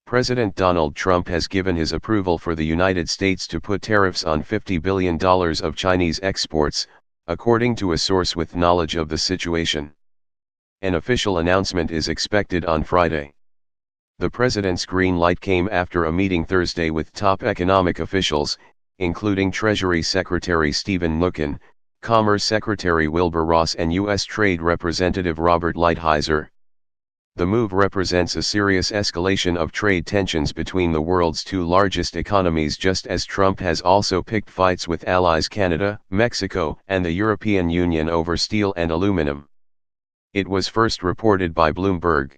President Donald Trump has given his approval for the United States to put tariffs on $50 billion of Chinese exports, according to a source with knowledge of the situation. An official announcement is expected on Friday. The president's green light came after a meeting Thursday with top economic officials, including Treasury Secretary Steven Mnuchin, Commerce Secretary Wilbur and U.S. Trade Representative Robert Lighthizer. The move represents a serious escalation of trade tensions between the world's two largest economies, just as Trump has also picked fights with allies Canada, Mexico, and the European Union over steel and aluminum. It was first reported by Bloomberg.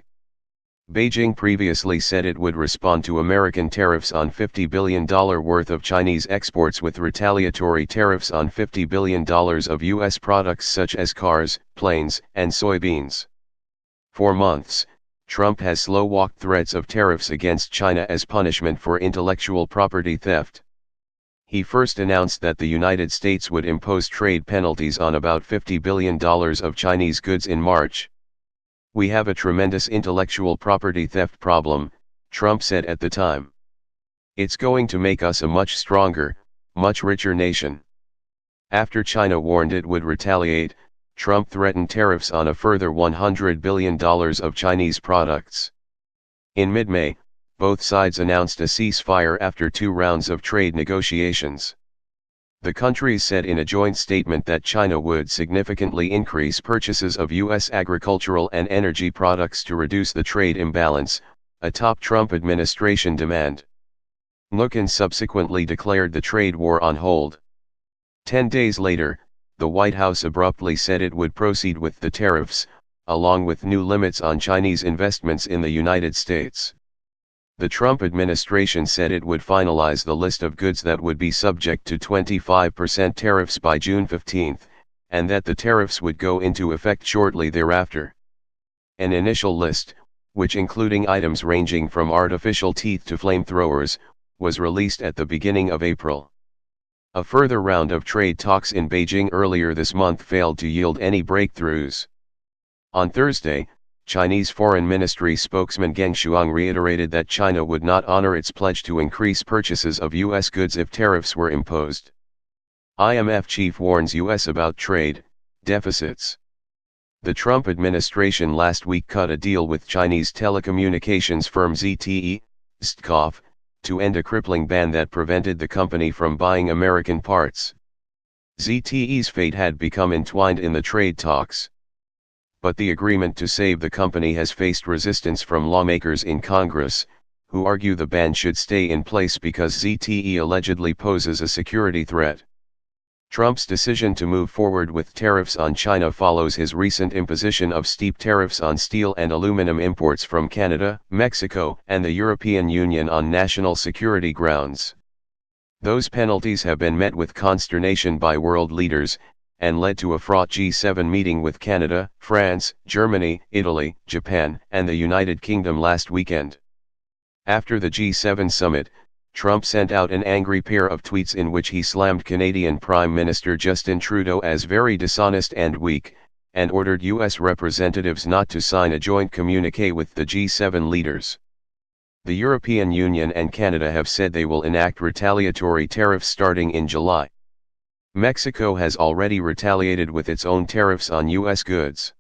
Beijing previously said it would respond to American tariffs on $50 billion worth of Chinese exports with retaliatory tariffs on $50 billion of U.S. products such as cars, planes, and soybeans. For months, Trump has slow-walked threats of tariffs against China as punishment for intellectual property theft. He first announced that the United States would impose trade penalties on about $50 billion of Chinese goods in March. "We have a tremendous intellectual property theft problem," Trump said at the time. "It's going to make us a much stronger, much richer nation." After China warned it would retaliate, Trump threatened tariffs on a further $100 billion of Chinese products. In mid-May, both sides announced a ceasefire after 2 rounds of trade negotiations. The countries said in a joint statement that China would significantly increase purchases of U.S. agricultural and energy products to reduce the trade imbalance, a top Trump administration demand. Mnuchin subsequently declared the trade war on hold. 10 days later, the White House abruptly said it would proceed with the tariffs, along with new limits on Chinese investments in the United States. The Trump administration said it would finalize the list of goods that would be subject to 25% tariffs by June 15, and that the tariffs would go into effect shortly thereafter. An initial list, which including items ranging from artificial teeth to flamethrowers, was released at the beginning of April. A further round of trade talks in Beijing earlier this month failed to yield any breakthroughs. On Thursday, Chinese Foreign Ministry spokesman Geng Shuang reiterated that China would not honor its pledge to increase purchases of U.S. goods if tariffs were imposed. IMF chief warns U.S. about trade deficits. The Trump administration last week cut a deal with Chinese telecommunications firm ZTE, STCOF, to end a crippling ban that prevented the company from buying American parts. ZTE's fate had become entwined in the trade talks. But the agreement to save the company has faced resistance from lawmakers in Congress, who argue the ban should stay in place because ZTE allegedly poses a security threat. Trump's decision to move forward with tariffs on China follows his recent imposition of steep tariffs on steel and aluminum imports from Canada, Mexico, and the European Union on national security grounds. Those penalties have been met with consternation by world leaders, and led to a fraught G7 meeting with Canada, France, Germany, Italy, Japan, and the United Kingdom last weekend. After the G7 summit, Trump sent out an angry pair of tweets in which he slammed Canadian Prime Minister Justin Trudeau as very dishonest and weak, and ordered U.S. representatives not to sign a joint communiqué with the G7 leaders. The European Union and Canada have said they will enact retaliatory tariffs starting in July. Mexico has already retaliated with its own tariffs on U.S. goods.